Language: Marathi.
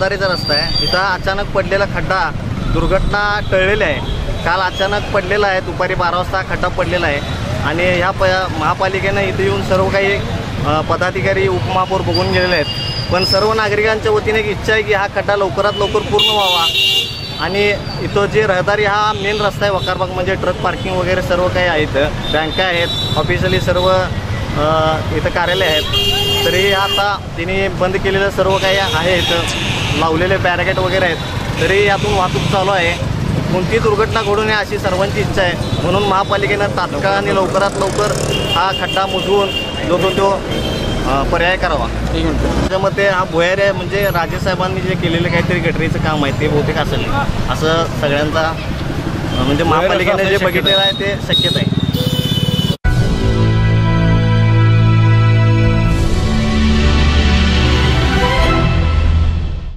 रहदारीचा रस्ता आहे. इथं अचानक पडलेला खड्डा दुर्घटना टळलेली आहे. काल अचानक पडलेला आहे, दुपारी 12 वाजता खड्डा पडलेला आहे आणि ह्या महापालिकेनं इथे येऊन सर्व काही पदाधिकारी उपमहापौर बघून गेलेले आहेत. पण सर्व नागरिकांच्या वतीने एक इच्छा आहे की हा खड्डा लवकरात लवकर पूर्ण व्हावा आणि इथं जे रहदारी हा मेन रस्ता आहे वकारबाग, म्हणजे ट्रक पार्किंग वगैरे सर्व काही आहेत, बँका आहेत, ऑफिशियली सर्व इथं कार्यालय आहेत. तरी आता तिने बंद केलेलं सर्व काही आहे, इथं लावलेले बॅरिकेड वगैरे आहेत. तरी यातून वाहतूक चालू आहे. कोणती दुर्घटना घडू नये अशी सर्वांची इच्छा आहे. म्हणून महापालिकेनं तात्काळ आणि लवकरात लवकर हा खड्डा मुजवून जो पर्याय करावा. त्याच्यामध्ये हा भुयारी आहे, म्हणजे राजेसाहेबांनी जे केलेलं काहीतरी गटरीचं काम आहे ते बहुतेक असेल असं सगळ्यांचा म्हणजे महापालिकेने जे बघितलेलं आहे ते शक्यता आहे.